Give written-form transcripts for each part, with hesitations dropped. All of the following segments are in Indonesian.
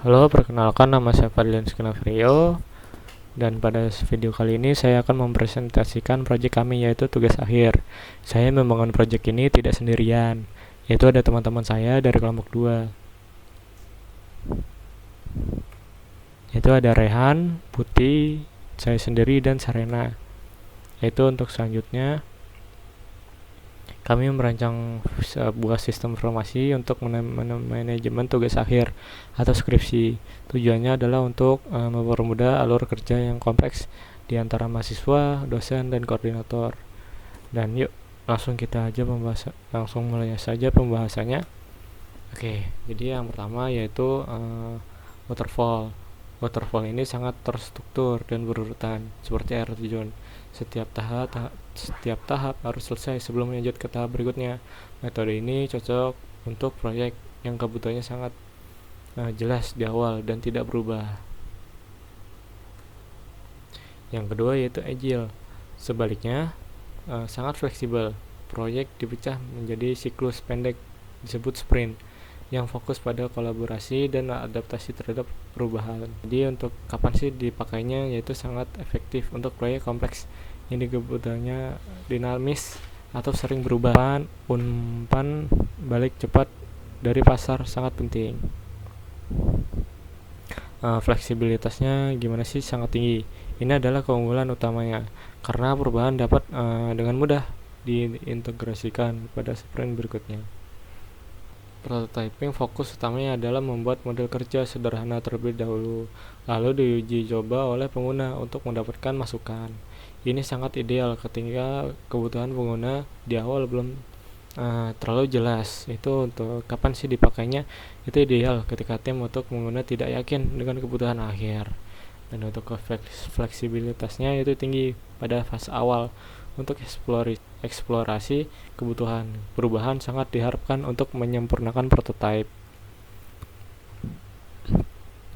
Halo, perkenalkan nama saya Fadlian Skenavrio, dan pada video kali ini saya akan mempresentasikan proyek kami, yaitu tugas akhir. Saya membangun proyek ini tidak sendirian, yaitu ada teman-teman saya dari kelompok 2, yaitu ada Rehan, Putih, saya sendiri, dan Sarena. Yaitu untuk selanjutnya kami merancang sebuah sistem informasi untuk manajemen tugas akhir atau skripsi. Tujuannya adalah untuk mempermudah alur kerja yang kompleks di antara mahasiswa, dosen, dan koordinator. Dan yuk, langsung mulai saja pembahasannya. Oke, jadi yang pertama yaitu waterfall. Waterfall ini sangat terstruktur dan berurutan seperti air terjun. Setiap tahap harus selesai sebelum lanjut ke tahap berikutnya. Metode ini cocok untuk proyek yang kebutuhannya sangat jelas di awal dan tidak berubah. Yang kedua yaitu agile. Sebaliknya, sangat fleksibel. Proyek dipecah menjadi siklus pendek disebut sprint, yang fokus pada kolaborasi dan adaptasi terhadap perubahan. Jadi untuk kapan sih dipakainya, yaitu sangat efektif untuk proyek kompleks yang kebutuhannya dinamis atau sering berubah. Umpan balik cepat dari pasar sangat penting. Fleksibilitasnya gimana sih? Sangat tinggi. Ini adalah keunggulan utamanya karena perubahan dapat dengan mudah diintegrasikan pada sprint berikutnya. Prototyping fokus utamanya adalah membuat model kerja sederhana terlebih dahulu, lalu diuji coba oleh pengguna untuk mendapatkan masukan. Ini sangat ideal ketika kebutuhan pengguna di awal belum terlalu jelas. Itu untuk kapan sih dipakainya, itu ideal ketika tim untuk pengguna tidak yakin dengan kebutuhan akhir. Dan untuk fleksibilitasnya itu tinggi pada fase awal. Untuk eksplorasi kebutuhan, perubahan sangat diharapkan untuk menyempurnakan prototipe.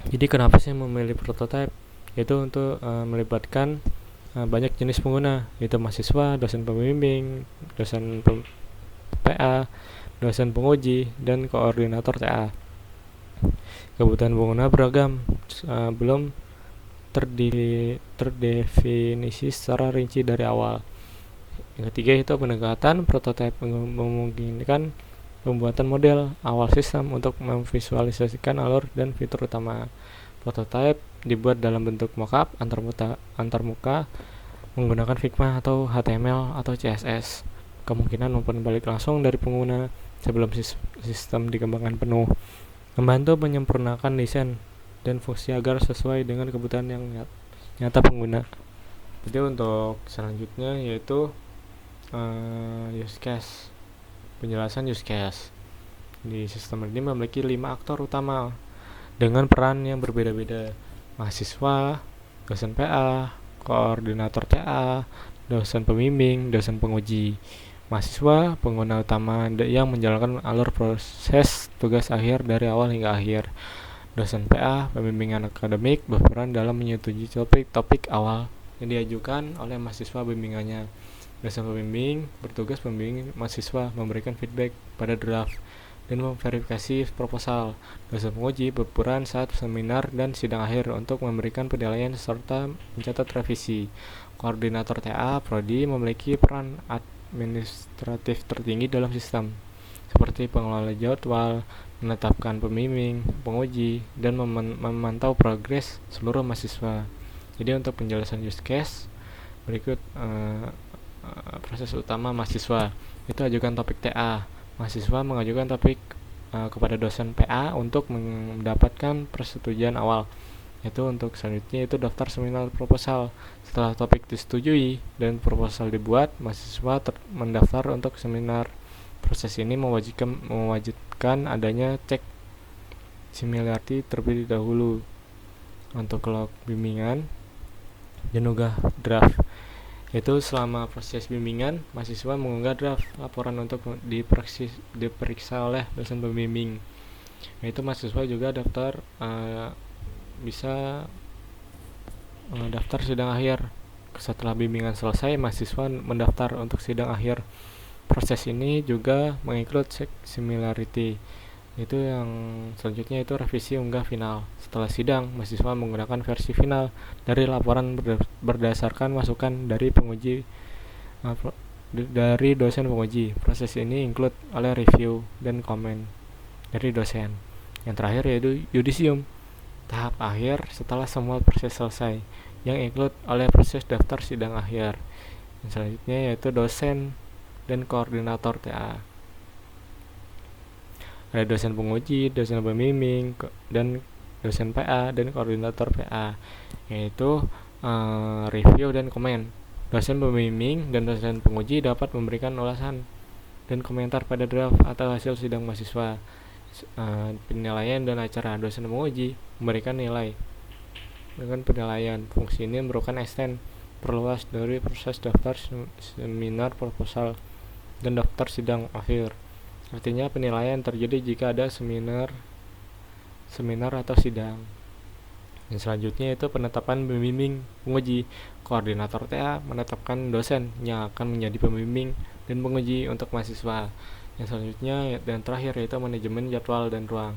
Jadi kenapa sih memilih prototipe? Yaitu untuk melibatkan banyak jenis pengguna, yaitu mahasiswa, dosen pembimbing, dosen PA, dosen penguji, dan koordinator TA. Kebutuhan pengguna beragam, belum terdefinisi secara rinci dari awal. Yang ketiga itu pendekatan prototipe memungkinkan pembuatan model awal sistem untuk memvisualisasikan alur dan fitur utama. Prototipe dibuat dalam bentuk mockup antarmuka menggunakan Figma atau HTML atau CSS. Kemungkinan umpan balik langsung dari pengguna sebelum sistem dikembangkan penuh. Membantu menyempurnakan desain dan fungsi agar sesuai dengan kebutuhan yang nyata pengguna. Jadi untuk selanjutnya yaitu use case. Penjelasan use case. Di sistem ini memiliki 5 aktor utama dengan peran yang berbeda-beda: mahasiswa, dosen PA, koordinator TA, dosen pembimbing, dosen penguji. Mahasiswa pengguna utama yang menjalankan alur proses tugas akhir dari awal hingga akhir. Dosen PA, pembimbingan akademik, berperan dalam menyetujui topik awal yang diajukan oleh mahasiswa bimbingannya. Dosen pembimbing bertugas membimbing mahasiswa, memberikan feedback pada draft, dan memverifikasi proposal. Dosen penguji berperan saat seminar dan sidang akhir untuk memberikan penilaian serta mencatat revisi. Koordinator TA Prodi memiliki peran administratif tertinggi dalam sistem, seperti pengelola jadwal, menetapkan pembimbing, penguji, dan memantau progres seluruh mahasiswa. Jadi untuk penjelasan use case berikut. Proses utama mahasiswa itu ajukan topik TA. Mahasiswa mengajukan topik kepada dosen PA untuk mendapatkan persetujuan awal. Itu untuk selanjutnya itu daftar seminar proposal. Setelah topik disetujui dan proposal dibuat, mahasiswa mendaftar untuk seminar. Proses ini mewajibkan adanya cek similarity terlebih dahulu. Untuk log bimbingan dan unggah draft. Itu selama proses bimbingan, mahasiswa mengunggah draft laporan untuk diperiksa oleh dosen pembimbing. Itu mahasiswa juga bisa daftar sidang akhir. Setelah bimbingan selesai, mahasiswa mendaftar untuk sidang akhir. Proses ini juga menginclude check similarity. Itu yang selanjutnya itu revisi unggah final. Setelah sidang, mahasiswa menggunakan versi final dari laporan berdasarkan masukan dari penguji dari dosen penguji. Proses ini include oleh review dan komen dari dosen. Yang terakhir yaitu yudisium, tahap akhir setelah semua proses selesai, yang include oleh proses daftar sidang akhir. Yang selanjutnya yaitu dosen dan koordinator TA. Ada dosen penguji, dosen pembimbing, dan dosen PA dan koordinator PA, yaitu review dan komen. Dosen pembimbing dan dosen penguji dapat memberikan ulasan dan komentar pada draft atau hasil sidang mahasiswa. Penilaian dan acara. Dosen penguji memberikan nilai dengan penilaian. Fungsi ini merupakan extend, perluas dari proses daftar seminar, proposal, dan daftar sidang akhir. Artinya penilaian terjadi jika ada seminar atau sidang. Yang selanjutnya itu penetapan pembimbing penguji. Koordinator TA menetapkan dosen yang akan menjadi pembimbing dan penguji untuk mahasiswa. Yang selanjutnya dan terakhir yaitu manajemen jadwal dan ruang.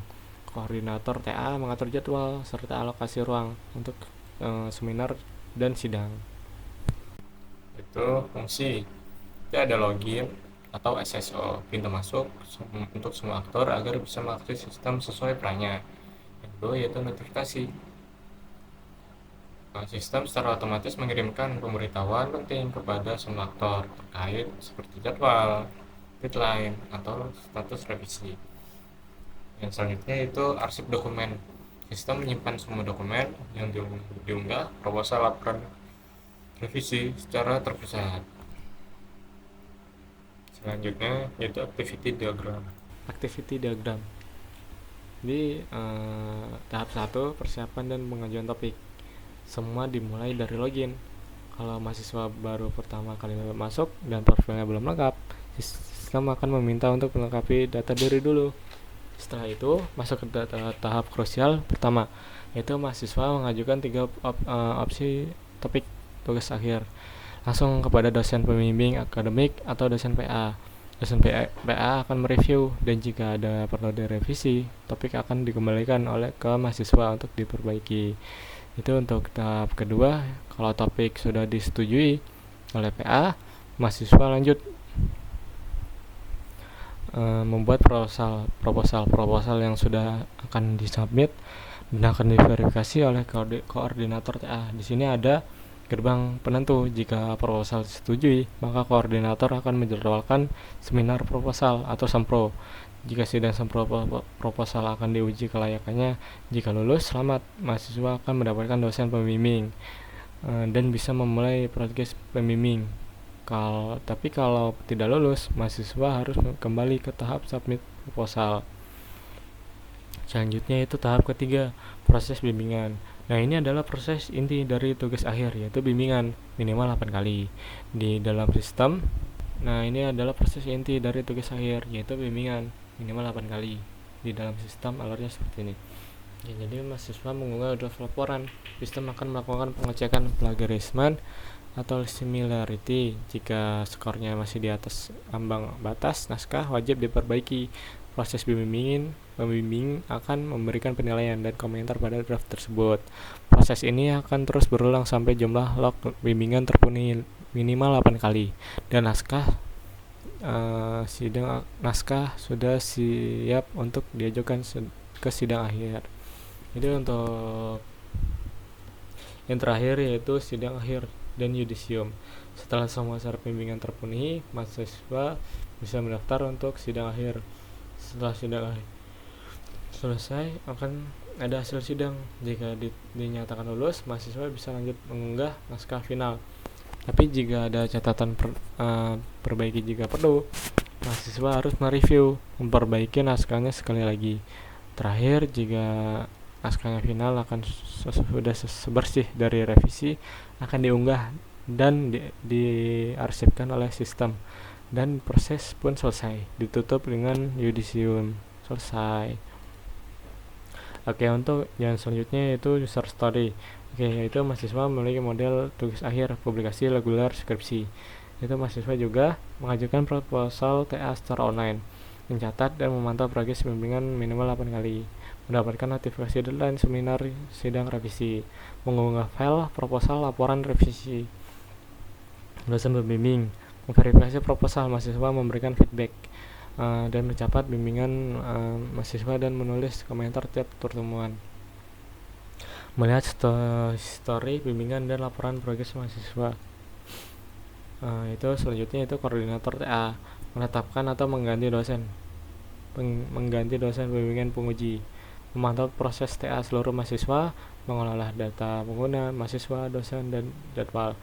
Koordinator TA mengatur jadwal serta alokasi ruang untuk seminar dan sidang. Itu fungsi. Itu ada login atau SSO, pintu masuk untuk semua aktor agar bisa mengakses sistem sesuai perannya. Yang kedua yaitu notifikasi. Sistem secara otomatis mengirimkan pemberitahuan penting kepada semua aktor terkait seperti jadwal, deadline, atau status revisi. Yang selanjutnya itu arsip dokumen. Sistem menyimpan semua dokumen yang diunggah, proposal, laporan revisi secara terpusat. Selanjutnya yaitu activity diagram. Di tahap 1 persiapan dan pengajuan topik. Semua dimulai dari login. Kalau mahasiswa baru pertama kali masuk dan profilnya belum lengkap, sistem akan meminta untuk melengkapi data diri dulu. Setelah itu masuk ke tahap krusial pertama, yaitu mahasiswa mengajukan 3 opsi topik tugas akhir langsung kepada dosen pembimbing akademik atau dosen PA. Dosen PA akan mereview dan jika ada perlu direvisi, topik akan dikembalikan ke mahasiswa untuk diperbaiki. Itu untuk tahap kedua. Kalau topik sudah disetujui oleh PA, mahasiswa lanjut membuat proposal yang sudah akan disubmit dan akan diverifikasi oleh koordinator TA. Di sini ada gerbang penentu. Jika proposal disetujui, maka koordinator akan menjadwalkan seminar proposal atau sempro. Jika sidang sempro proposal akan diuji kelayakannya. Jika lulus, selamat, mahasiswa akan mendapatkan dosen pembimbing dan bisa memulai proyek pembimbing. Tapi kalau tidak lulus, mahasiswa harus kembali ke tahap submit proposal. Selanjutnya itu tahap ketiga, proses bimbingan. Nah, ini adalah proses inti dari tugas akhir, yaitu bimbingan minimal 8 kali di dalam sistem. Nah, ini adalah proses inti dari tugas akhir, yaitu bimbingan minimal 8 kali di dalam sistem. Alurnya seperti ini. Ya, jadi mahasiswa mengunggah draft laporan. Sistem akan melakukan pengecekan plagiarisme atau similarity. Jika skornya masih di atas ambang batas, naskah wajib diperbaiki. Proses pembimbing akan memberikan penilaian dan komentar pada draft tersebut. Proses ini akan terus berulang sampai jumlah log bimbingan terpenuhi minimal 8 kali dan naskah sudah siap untuk diajukan ke sidang akhir. Jadi untuk yang terakhir yaitu sidang akhir dan yudisium. Setelah semua syarat bimbingan terpenuhi, mahasiswa bisa mendaftar untuk sidang akhir. Setelah sidang akhir selesai, akan ada hasil sidang. Jika dinyatakan lulus, mahasiswa bisa lanjut mengunggah naskah final. Tapi jika ada catatan perbaiki jika perlu, mahasiswa harus mereview, memperbaiki naskahnya sekali lagi. Terakhir, jika naskahnya final akan sudah bersih dari revisi, akan diunggah dan diarsipkan oleh sistem. Dan proses pun selesai, ditutup dengan yudisium. Selesai. Oke, untuk yang selanjutnya yaitu user story. Oke, yaitu mahasiswa memiliki model tugas akhir, publikasi, regular, skripsi. Itu mahasiswa juga mengajukan proposal TA secara online. mencatat dan memantau progres bimbingan minimal 8 kali, mendapatkan notifikasi deadline seminar, sidang, revisi, mengunggah file, proposal, laporan, revisi. Dosen pembimbing memverifikasi proposal mahasiswa, memberikan feedback dan mencatat bimbingan mahasiswa dan menulis komentar tiap pertemuan. Melihat story bimbingan dan laporan progres mahasiswa. Itu selanjutnya itu koordinator TA, menetapkan atau mengganti dosen bimbingan penguji, memantau proses TA seluruh mahasiswa, mengolah data pengguna, mahasiswa, dosen, dan jadwal.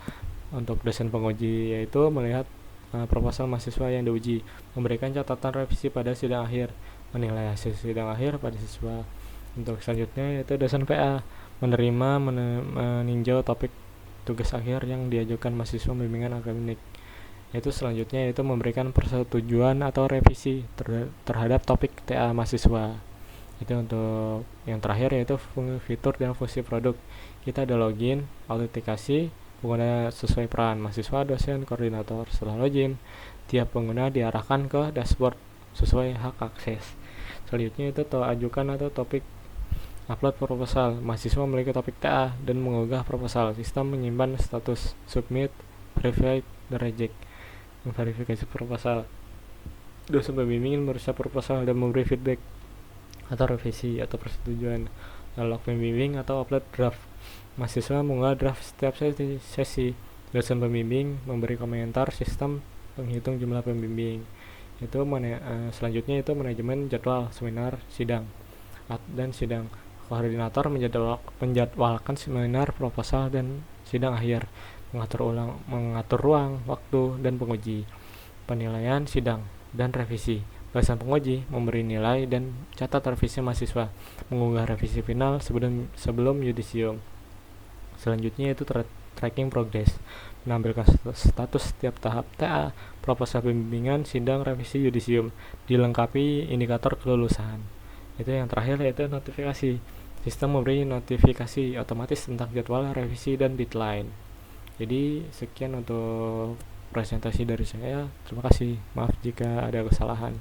Untuk dosen penguji yaitu melihat proposal mahasiswa yang diuji, memberikan catatan revisi pada sidang akhir, menilai hasil sidang akhir pada siswa. Untuk selanjutnya yaitu dosen PA, menerima meninjau topik tugas akhir yang diajukan mahasiswa bimbingan akademik. Itu selanjutnya yaitu memberikan persetujuan atau revisi terhadap topik TA mahasiswa. Itu untuk yang terakhir yaitu fitur dan fungsi produk. Kita ada login, autentikasi, pengguna sesuai peran mahasiswa, dosen, koordinator. Setelah login, tiap pengguna diarahkan ke dashboard sesuai hak akses. Selanjutnya itu ajukan atau topik upload proposal. Mahasiswa memiliki topik TA dan mengunggah proposal. Sistem menyimpan status submit, verified, dan reject. Memverifikasi proposal. Dosen pembimbing merusak proposal dan memberi feedback atau revisi atau persetujuan. Log pembimbing atau upload draft. Mahasiswa mengunggah draft setiap sesi. Dosen pembimbing memberi komentar, sistem menghitung jumlah pembimbing. Itu selanjutnya itu manajemen jadwal seminar, sidang, dan sidang. Koordinator menjadwalkan seminar, proposal, dan sidang akhir, mengatur ruang, waktu, dan penguji, penilaian sidang, dan revisi. Dosen penguji memberi nilai dan catat revisi mahasiswa, mengunggah revisi final sebelum yudisium. Selanjutnya itu tracking progress, menampilkan status setiap tahap TA, proposal pembimbingan, sidang, revisi, yudisium, dilengkapi indikator kelulusan. Itu yang terakhir yaitu notifikasi. Sistem memberi notifikasi otomatis tentang jadwal, revisi, dan deadline. Jadi sekian untuk presentasi dari saya. Terima kasih. Maaf jika ada kesalahan.